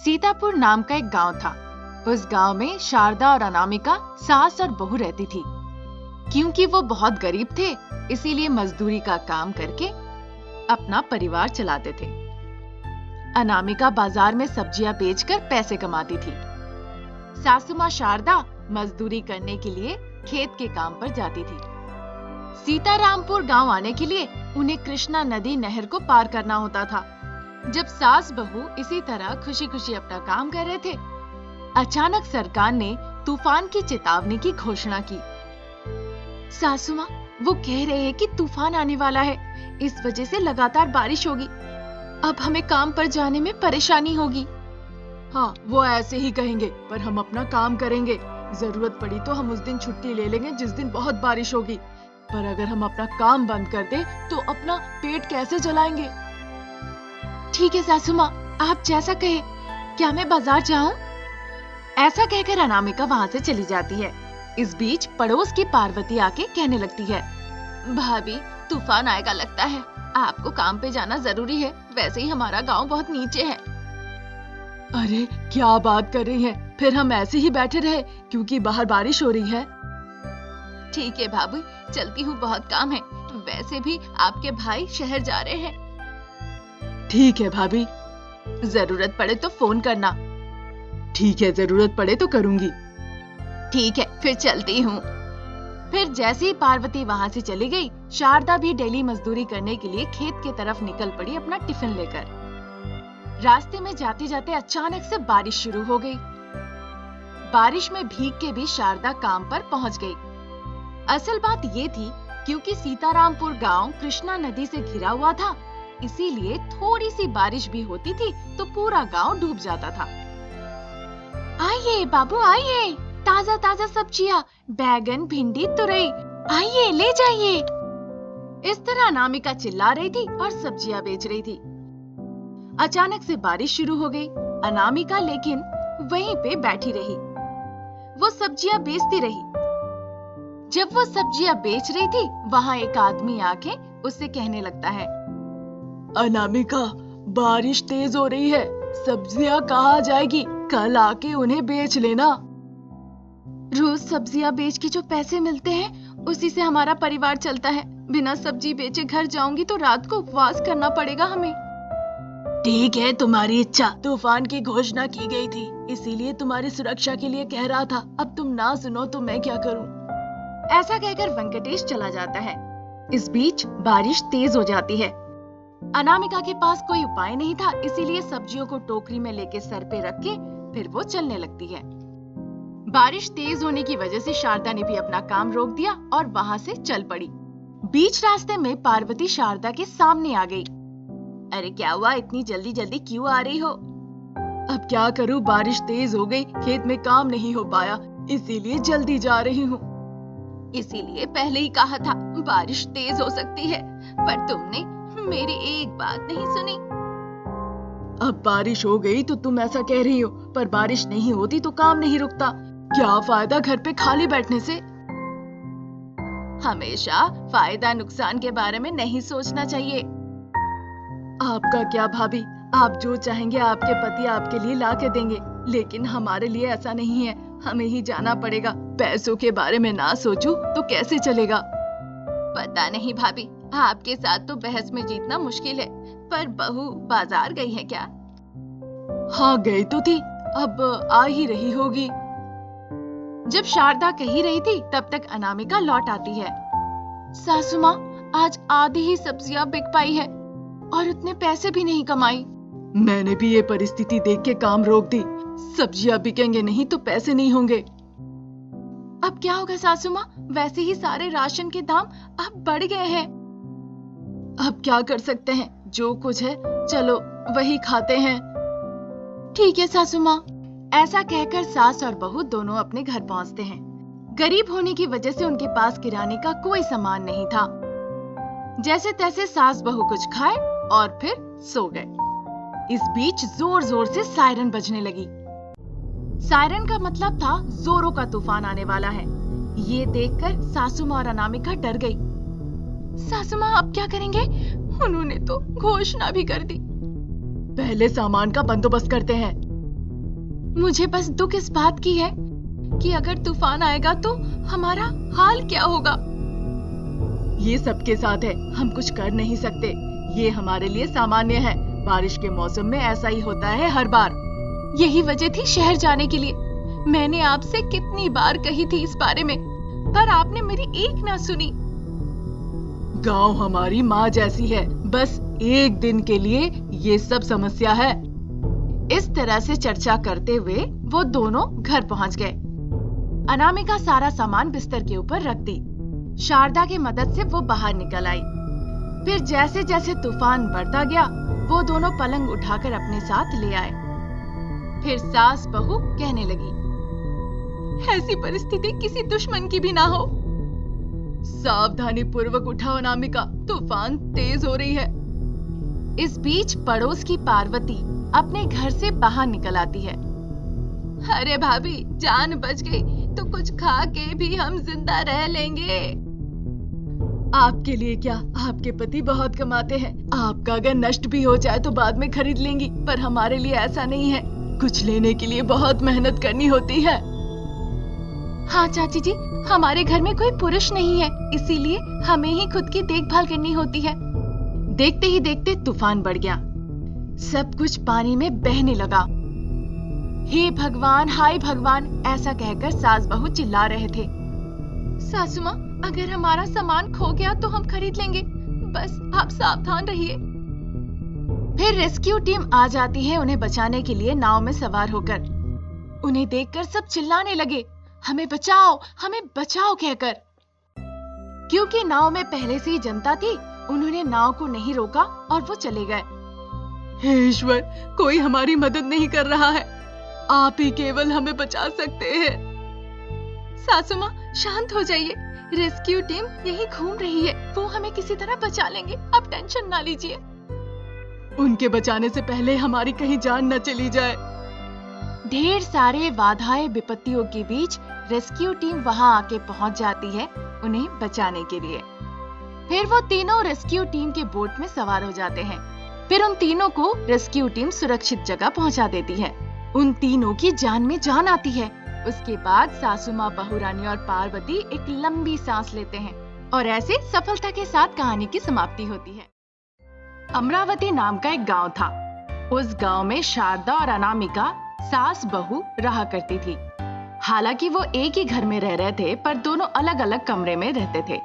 सीतापुर नाम का एक गांव था। उस गांव में शारदा और अनामिका सास और बहू रहती थी। क्योंकि वो बहुत गरीब थे, इसीलिए मजदूरी का काम करके अपना परिवार चलाते थे। अनामिका बाजार में सब्जियां बेचकर पैसे कमाती थी। सासू माँ शारदा मजदूरी करने के लिए खेत के काम पर जाती थी। सीतारामपुर गांव आने के लिए उन्हें कृष्णा नदी नहर को पार करना होता था। जब सास बहू इसी तरह खुशी खुशी अपना काम कर रहे थे, अचानक सरकार ने तूफान की चेतावनी की घोषणा की। सासू माँ, वो कह रहे हैं कि तूफान आने वाला है, इस वजह से लगातार बारिश होगी। अब हमें काम पर जाने में परेशानी होगी। हाँ, वो ऐसे ही कहेंगे, पर हम अपना काम करेंगे। जरूरत पड़ी तो हम उस दिन छुट्टी ले लेंगे जिस दिन बहुत बारिश होगी। पर अगर हम अपना काम बंद कर दें तो अपना पेट कैसे जलाएंगे? ठीक है सासू माँ, आप जैसा कहे। क्या मैं बाजार जाऊं? ऐसा कहकर अनामिका वहाँ से चली जाती है। इस बीच पड़ोस की पार्वती आके कहने लगती है, भाभी तूफान आएगा लगता है, आपको काम पे जाना जरूरी है। वैसे ही हमारा गांव बहुत नीचे है। अरे क्या बात कर रही है? फिर हम ऐसे ही बैठे रहे क्योंकि बाहर बारिश हो रही है। ठीक है भाभी, चलती हूँ, बहुत काम है। वैसे भी आपके भाई शहर जा रहे हैं। ठीक है भाभी। जरूरत पड़े तो फोन करना। ठीक है, जरूरत पड़े तो करूंगी। ठीक है, फिर चलती हूँ। फिर जैसे ही पार्वती वहाँ से चली गई, शारदा भी डेली मजदूरी करने के लिए खेत की तरफ निकल पड़ी अपना टिफिन लेकर। रास्ते में जाते जाते अचानक से बारिश शुरू हो गई। बारिश में भीग के भी शारदा काम पर पहुँच गई। असल बात ये थी, क्योंकि सीतारामपुर गांव कृष्णा नदी से घिरा हुआ था, इसीलिए थोड़ी सी बारिश भी होती थी तो पूरा गांव डूब जाता था। आइए बाबू आइए, ताजा ताजा सब्जियां, बैगन, भिंडी, तुरई, आइए ले जाइए। इस तरह अनामिका चिल्ला रही थी और सब्जियां बेच रही थी। अचानक से बारिश शुरू हो गई। अनामिका लेकिन वहीं पे बैठी रही। वो सब्जियां बेचती रही। जब वो सब्जियां बेच रही थी, वहाँ एक आदमी आके उससे कहने लगता है, अनामिका, बारिश तेज हो रही है, सब्जियां कहाँ जाएगी? कल आके उन्हें बेच लेना। रोज सब्जियां बेच के जो पैसे मिलते हैं, उसी से हमारा परिवार चलता है। बिना सब्जी बेचे घर जाऊंगी तो रात को उपवास करना पड़ेगा हमें। ठीक है, तुम्हारी इच्छा। तूफान की घोषणा की गई थी, इसीलिए तुम्हारी सुरक्षा के लिए कह रहा था। अब तुम ना सुनो तो मैं क्या करूं? ऐसा कहकर वेंकटेश चला जाता है। इस बीच बारिश तेज हो जाती है। अनामिका के पास कोई उपाय नहीं था, इसीलिए सब्जियों को टोकरी में लेके सर पे रख के फिर वो चलने लगती है। बारिश तेज होने की वजह से शारदा ने भी अपना काम रोक दिया और वहाँ से चल पड़ी। बीच रास्ते में पार्वती शारदा के सामने आ गई। अरे क्या हुआ, इतनी जल्दी जल्दी क्यों आ रही हो? अब क्या करूं, बारिश तेज हो गई, खेत में काम नहीं हो पाया, इसीलिए जल्दी जा रही हूँ। इसीलिए पहले ही कहा था बारिश तेज हो सकती है, पर तुमने मेरी एक बात नहीं सुनी। अब बारिश हो गई तो तुम ऐसा कह रही हो, पर बारिश नहीं होती तो काम नहीं रुकता। क्या फायदा घर पे खाली बैठने से? हमेशा फायदा नुकसान के बारे में नहीं सोचना चाहिए। आपका क्या भाभी, आप जो चाहेंगे आपके पति आपके लिए ला के देंगे, लेकिन हमारे लिए ऐसा नहीं है। हमें ही जाना पड़ेगा। पैसों के बारे में ना सोचूं तो कैसे चलेगा? पता नहीं भाभी, आपके साथ तो बहस में जीतना मुश्किल है। पर बहू बाजार गई है क्या? हाँ गई तो थी, अब आ ही रही होगी। जब शारदा कही रही थी, तब तक अनामिका लौट आती है। सासू माँ, आज आधी ही सब्जियां बिक पाई है और उतने पैसे भी नहीं कमाई। मैंने भी ये परिस्थिति देख के काम रोक दी। सब्जियां बिकेंगे नहीं तो पैसे नहीं होंगे। अब क्या होगा सासू माँ? वैसे ही सारे राशन के दाम अब बढ़ गए हैं। अब क्या कर सकते हैं, जो कुछ है चलो वही खाते हैं। ठीक है सासू माँ। ऐसा कहकर सास और बहू दोनों अपने घर पहुँचते हैं। गरीब होने की वजह से उनके पास किराने का कोई सामान नहीं था। जैसे तैसे सास बहू कुछ खाए और फिर सो गए। इस बीच जोर जोर से सायरन बजने लगी। सायरन का मतलब था जोरों का तूफान आने वाला है। ये देखकर सासू माँ और अनामिका डर गई। सासू माँ अब क्या करेंगे? उन्होंने तो घोषणा भी कर दी। पहले सामान का बंदोबस्त करते हैं। मुझे बस दुख इस बात की है कि अगर तूफान आएगा तो हमारा हाल क्या होगा। ये सबके साथ है, हम कुछ कर नहीं सकते। ये हमारे लिए सामान्य है। बारिश के मौसम में ऐसा ही होता है हर बार। यही वजह थी शहर जाने के लिए। मैंने आपसे कितनी बार कही थी इस बारे में, पर आपने मेरी एक ना सुनी। गांव हमारी माँ जैसी है, बस एक दिन के लिए ये सब समस्या है। इस तरह से चर्चा करते हुए वो दोनों घर पहुंच गए। अनामिका सारा सामान बिस्तर के ऊपर रख दी। शारदा की मदद से वो बाहर निकल आई। फिर जैसे जैसे तूफान बढ़ता गया, वो दोनों पलंग उठाकर अपने साथ ले आए। फिर सास बहू कहने लगी, ऐसी परिस्थिति किसी दुश्मन की भी ना हो। सावधानी पूर्वक उठाओ अनामिका, तूफान तेज हो रही है। इस बीच पड़ोस की पार्वती अपने घर से बाहर निकल आती है। अरे भाभी, जान बच गई तो कुछ खा के भी हम जिंदा रह लेंगे। आपके लिए क्या, आपके पति बहुत कमाते हैं। आपका अगर नष्ट भी हो जाए तो बाद में खरीद लेंगी, पर हमारे लिए ऐसा नहीं है। कुछ लेने के लिए बहुत मेहनत करनी होती है। हाँ चाची जी, हमारे घर में कोई पुरुष नहीं है, इसीलिए हमें ही खुद की देखभाल करनी होती है। देखते ही देखते तूफान बढ़ गया। सब कुछ पानी में बहने लगा। हे भगवान, हाय भगवान, ऐसा कहकर सास बहू चिल्ला रहे थे। सासू माँ, अगर हमारा सामान खो गया तो हम खरीद लेंगे, बस आप सावधान रहिए। फिर रेस्क्यू टीम आ जाती है उन्हें बचाने के लिए नाव में सवार होकर। उन्हें देखकर सब चिल्लाने लगे, हमें बचाओ, हमें बचाओ कहकर। क्योंकि नाव में पहले से ही जनता थी, उन्होंने नाव को नहीं रोका और वो चले गए। हे ईश्वर, कोई हमारी मदद नहीं कर रहा है। आप ही केवल हमें बचा सकते हैं। सासू माँ, शांत हो जाइए। रेस्क्यू टीम यही घूम रही है, वो हमें किसी तरह बचा लेंगे, आप टेंशन ना लीजिए। उनके बचाने से पहले हमारी कहीं जान न चली जाए। ढेर सारे बाधाएं विपत्तियों के बीच रेस्क्यू टीम वहां आके पहुंच जाती है उन्हें बचाने के लिए। फिर वो तीनों रेस्क्यू टीम के बोट में सवार हो जाते हैं। फिर उन तीनों को रेस्क्यू टीम सुरक्षित जगह पहुंचा देती है। उन तीनों की जान में जान आती है। उसके बाद सासू माँ, बहू रानी और पार्वती एक लंबी सांस लेते हैं और ऐसे सफलता के साथ कहानी की समाप्ति होती है। अमरावती नाम का एक गांव था। उस गांव में शारदा और अनामिका सास बहू रहा करती थी। हालांकि वो एक ही घर में रह रहे थे, पर दोनों अलग अलग कमरे में रहते थे।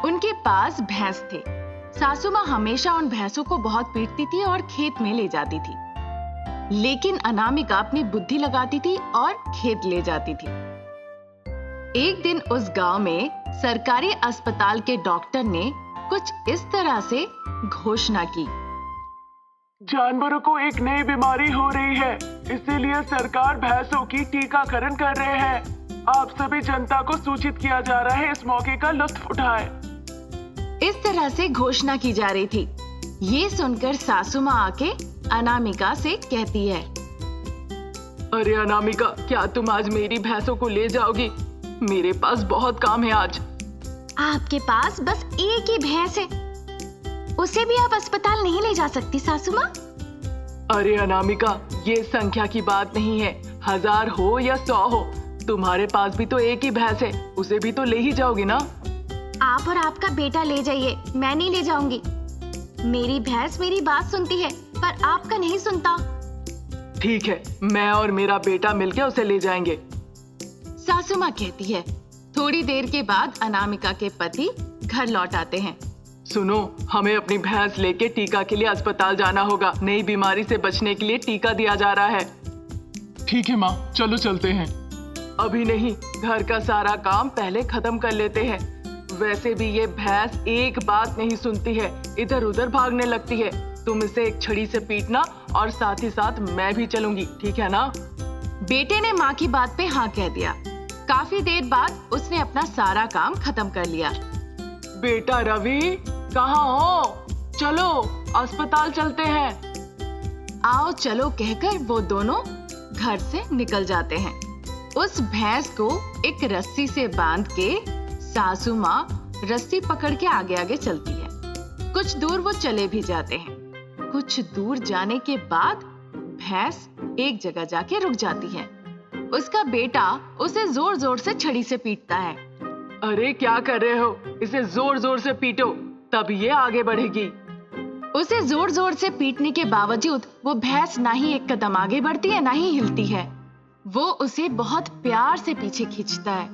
उनके पास भैंस थे। सासू माँ हमेशा उन भैंसों को बहुत पीटती थी और खेत में ले जाती थी, लेकिन अनामिका अपनी बुद्धि लगाती थी और खेत ले जाती थी। एक दिन उस गांव में सरकारी अस्पताल के डॉक्टर ने कुछ इस तरह से घोषणा की, जानवरों को एक नई बीमारी हो रही है, इसीलिए सरकार भैंसों की टीकाकरण कर रहे हैं। आप सभी जनता को सूचित किया जा रहा है, इस मौके का लुत्फ उठाएं। इस तरह से घोषणा की जा रही थी। ये सुनकर सासू माँ आके अनामिका से कहती है, अरे अनामिका, क्या तुम आज मेरी भैंसों को ले जाओगी? मेरे पास बहुत काम है आज। आपके पास बस एक ही भैंस है, उसे भी आप अस्पताल नहीं ले जा सकती सासू माँ। अरे अनामिका, ये संख्या की बात नहीं है, 1000 हो या 100 हो, तुम्हारे पास भी तो एक ही भैंस है, उसे भी तो ले ही जाओगी ना। आप और आपका बेटा ले जाइए, मैं नहीं ले जाऊंगी। मेरी भैंस मेरी बात सुनती है, पर आपका नहीं सुनता। ठीक है, मैं और मेरा बेटा मिलकर उसे ले जाएंगे, सासू माँ कहती है। थोड़ी देर के बाद अनामिका के पति घर लौट आते हैं। सुनो, हमें अपनी भैंस लेके टीका के लिए अस्पताल जाना होगा। नई बीमारी से बचने के लिए टीका दिया जा रहा है। ठीक है माँ, चलो चलते हैं। अभी नहीं, घर का सारा काम पहले खत्म कर लेते हैं। वैसे भी ये भैंस एक बात नहीं सुनती है, इधर उधर भागने लगती है। तुम इसे एक छड़ी से पीटना और साथ ही साथ मैं भी चलूंगी, ठीक है ना? बेटे ने माँ की बात पे हाँ कह दिया। काफी देर बाद उसने अपना सारा काम खत्म कर लिया। बेटा रवि, कहाँ हो? चलो अस्पताल चलते हैं। आओ चलो कहकर वो दोनों घर से निकल जाते हैं। उस भैंस को एक रस्सी से बांध के सासू माँ रस्सी पकड़ के आगे आगे चलती है। कुछ दूर वो चले भी जाते हैं। कुछ दूर जाने के बाद भैंस एक जगह जाके रुक जाती है। उसका बेटा उसे जोर जोर से छड़ी से पीटता है। अरे क्या कर रहे हो? इसे जोर जोर से पीटो, तब ये आगे बढ़ेगी। उसे जोर जोर से पीटने के बावजूद वो भैंस ना ही एक कदम आगे बढ़ती है ना ही हिलती है। वो उसे बहुत प्यार से पीछे खींचता है,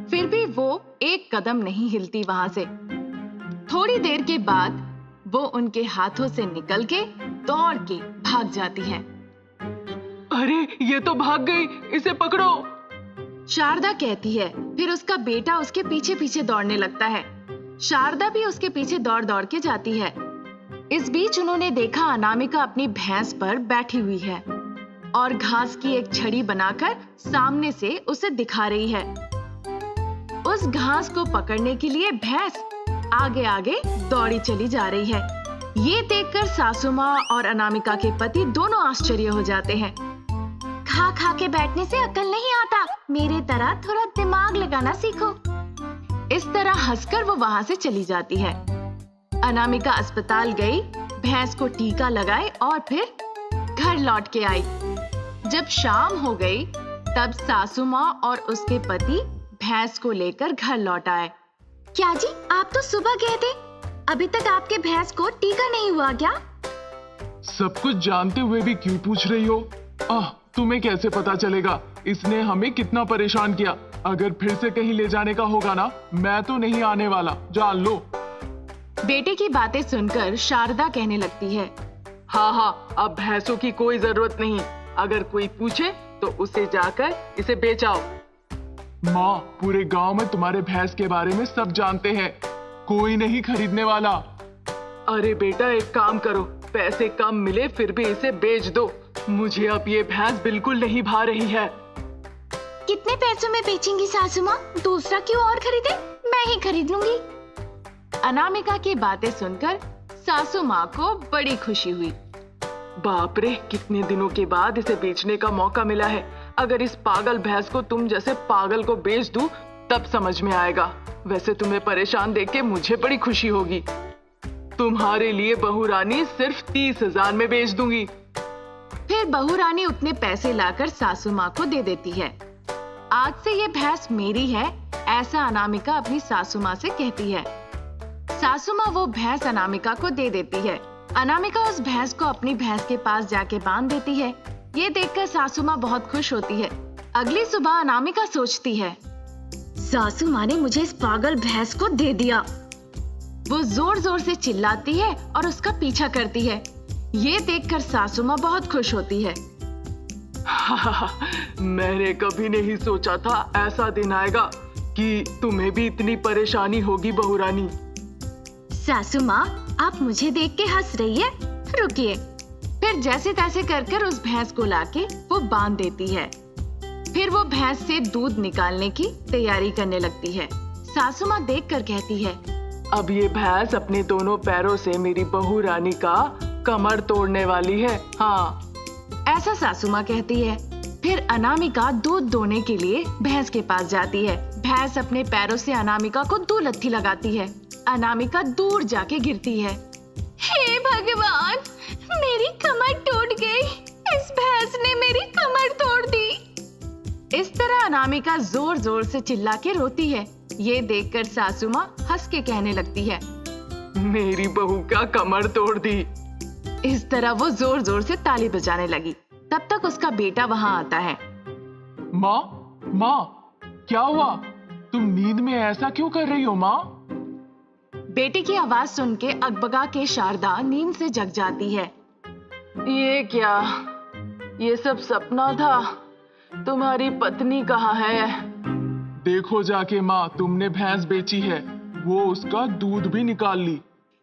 फिर भी वो एक कदम नहीं हिलती वहां से। थोड़ी देर के बाद वो उनके हाथों से निकल के दौड़ के भाग जाती है। अरे ये तो भाग गई, इसे पकड़ो। शारदा कहती है। फिर उसका बेटा उसके पीछे पीछे दौड़ने लगता है। शारदा भी उसके पीछे दौड़ दौड़ के जाती है। इस बीच उन्होंने देखा अनामिका अपनी भैंस पर बैठी हुई है और घास की एक छड़ी बनाकर सामने से उसे दिखा रही है। उस घास को पकड़ने के लिए भैंस आगे आगे दौड़ी चली जा रही है। ये देखकर सासू माँ और अनामिका के पति दोनों आश्चर्य हो जाते हैं। खा खा के बैठने से अकल नहीं आता, मेरे तरह थोड़ा दिमाग लगाना सीखो। इस तरह हंसकर वो वहां से चली जाती है। अनामिका अस्पताल गई, भैंस को टीका लगाए और फिर घर लौट के आई। जब शाम हो गई तब सासू माँ और उसके पति भैंस को लेकर घर लौट आए। क्या जी, आप तो सुबह गए थे, अभी तक आपके भैंस को टीका नहीं हुआ क्या? सब कुछ जानते हुए भी क्यों पूछ रही हो? तुम्हें कैसे पता चलेगा? इसने हमें कितना परेशान किया। अगर फिर से कहीं ले जाने का होगा ना, मैं तो नहीं आने वाला, जान लो। बेटे की बातें सुनकर शारदा कहने लगती है, हाँ, अब भैंसों की कोई जरूरत नहीं। अगर कोई पूछे तो उसे जाकर इसे बेचाओ। माँ, पूरे गांव में तुम्हारे भैंस के बारे में सब जानते हैं, कोई नहीं खरीदने वाला। अरे बेटा, एक काम करो, पैसे कम मिले फिर भी इसे बेच दो। मुझे अब ये भैंस बिल्कुल नहीं भा रही है। कितने पैसों में बेचेंगी सासू माँ? दूसरा क्यों और खरीदे, मैं ही खरीद लूंगी। अनामिका की बातें सुनकर सासू माँ को बड़ी खुशी हुई। बाप रे, कितने दिनों के बाद इसे बेचने का मौका मिला है। अगर इस पागल भैंस को तुम जैसे पागल को बेच दूं, तब समझ में आएगा। वैसे तुम्हें परेशान देख के मुझे बड़ी खुशी होगी। तुम्हारे लिए बहू रानी सिर्फ 30,000 में बेच दूंगी। फिर बहू रानी उतने पैसे लाकर सासू माँ को दे देती है। आज से ये भैंस मेरी है, ऐसा अनामिका अपनी सासू माँ से कहती है। सासू माँ वो भैंस अनामिका को दे देती है। अनामिका उस भैंस को अपनी भैंस के पास जाके बांध देती है। ये देखकर सासू माँ बहुत खुश होती है। अगली सुबह अनामिका सोचती है, सासू माँ ने मुझे इस पागल भैंस को दे दिया। वो जोर जोर से चिल्लाती है और उसका पीछा करती है। ये देखकर सासू माँ बहुत खुश होती है। मैंने कभी नहीं सोचा था ऐसा दिन आएगा कि तुम्हें भी इतनी परेशानी होगी बहू रानी। सासू माँ, आप मुझे देख के हंस रही है, रुकिए। फिर जैसे तैसे कर उस भैंस को लाके वो बांध देती है। फिर वो भैंस से दूध निकालने की तैयारी करने लगती है। सासू माँ देख कर कहती है, अब ये भैंस अपने दोनों पैरों से मेरी बहू रानी का कमर तोड़ने वाली है। हाँ, ऐसा सासू माँ कहती है। फिर अनामिका दूध दोने के लिए भैंस के पास जाती है। भैंस अपने पैरों से अनामिका को दो लत्थी लगाती है। अनामिका दूर जाके गिरती है। हे भगवान, मेरी कमर टूट गई, इस भैंस ने मेरी कमर तोड़ दी। इस तरह अनामिका जोर जोर से चिल्ला के रोती है। ये देखकर सासू माँ हंस के कहने लगती है, मेरी बहू का कमर तोड़ दी। इस तरह वो जोर जोर से ताली बजाने लगी। तब तक उसका बेटा वहां आता है। माँ, क्या हुआ? तुम नींद में ऐसा क्यों कर रही हो माँ? बेटे की आवाज सुन के अकबका के शारदा नींद से जग जाती है। ये क्या? ये सब सपना था? तुम्हारी पत्नी कहाँ है? देखो जाके माँ, तुमने भैंस बेची है, वो उसका दूध भी निकाल ली।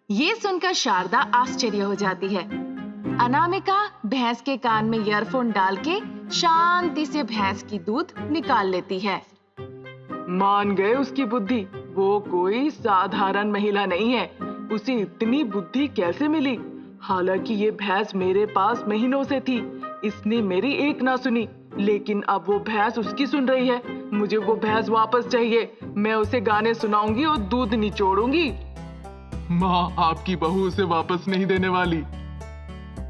ये सुनकर शारदा आश्चर्य हो जाती है। अनामिका भैंस के कान में ईयरफोन डाल के शांति से भैंस की दूध निकाल लेती है। मान गए उसकी बुद्धि। वो कोई साधारण महिला नहीं है। उसे इतनी बुद्धि कैसे मिली? हालांकि ये भैंस मेरे पास महीनों से थी, इसने मेरी एक ना सुनी, लेकिन अब वो भैंस उसकी सुन रही है। मुझे वो भैंस वापस चाहिए। मैं उसे गाने सुनाऊंगी और दूध निचोड़ूंगी। माँ, आपकी बहू उसे वापस नहीं देने वाली।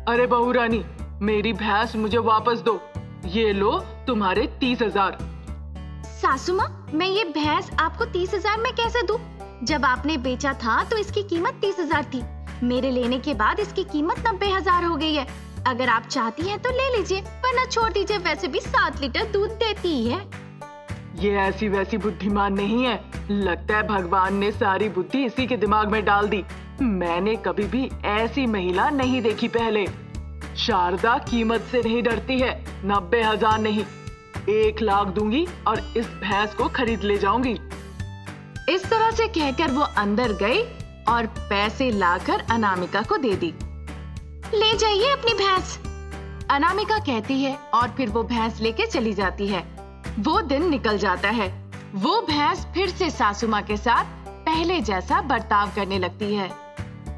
अरे बहू रानी, मेरी भैंस मुझे वापस दो। ये लो तुम्हारे 30,000। सासू माँ, मैं ये भैंस आपको 30,000 में कैसे दूं? जब आपने बेचा था तो इसकी कीमत 30,000 थी। मेरे लेने के बाद इसकी कीमत 90,000 हो गई है। अगर आप चाहती हैं तो ले लीजिए, वरना छोड़ दीजिए, वैसे भी 7 लीटर दूध देती है। ये ऐसी वैसी बुद्धिमान नहीं है। लगता है भगवान ने सारी बुद्धि इसी के दिमाग में डाल दी। मैंने कभी भी ऐसी महिला नहीं देखी पहले। शारदा कीमत से नहीं डरती है। 90,000 नहीं, 1,00,000 दूंगी और इस भैंस को खरीद ले जाऊंगी। इस तरह से कहकर वो अंदर गई और पैसे लाकर अनामिका को दे दी। ले जाइए अपनी भैंस। अनामिका कहती है और फिर वो भैंस लेके चली जाती है। वो दिन निकल जाता है। वो भैंस फिर से सासू माँ के साथ पहले जैसा बर्ताव करने लगती है।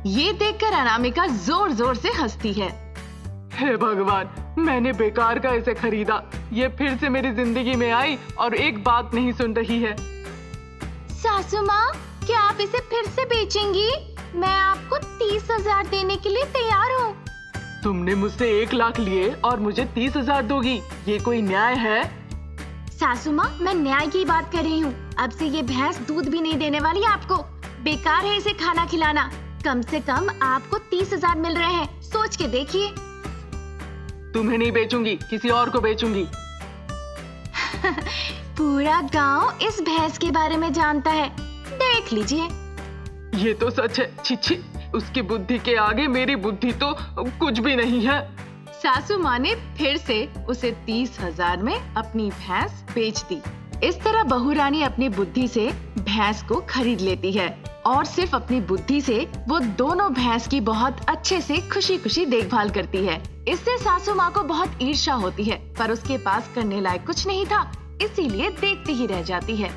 ये देखकर अनामिका जोर जोर से हंसती है। हे भगवान, मैंने बेकार का इसे खरीदा। ये फिर से मेरी जिंदगी में आई और एक बात नहीं सुन रही है। सासू माँ, क्या आप इसे फिर से बेचेंगी? मैं आपको 30,000 देने के लिए तैयार हूँ। तुमने मुझसे 1,00,000 लिए और मुझे 30,000 दोगी? ये कोई न्याय है? सासू माँ, मैं न्याय की बात कर रही हूँ। अब से ये भैंस दूध भी नहीं देने वाली आपको। बेकार है इसे खाना खिलाना। कम से कम आपको 30,000 मिल रहे हैं, सोच के देखिए। तुम्हें नहीं बेचूंगी, किसी और को बेचूंगी। पूरा गांव इस भैंस के बारे में जानता है, देख लीजिए। ये तो सच है। छी छी, उसकी बुद्धि के आगे मेरी बुद्धि तो कुछ भी नहीं है। सासू माँ ने फिर से उसे 30,000 में अपनी भैंस बेच दी। इस तरह बहू रानी अपनी बुद्धि से भैंस को खरीद लेती है और सिर्फ अपनी बुद्धि से वो दोनों भैंस की बहुत अच्छे से खुशी खुशी देखभाल करती है। इससे सासू माँ को बहुत ईर्ष्या होती है, पर उसके पास करने लायक कुछ नहीं था, इसीलिए देखती ही रह जाती है।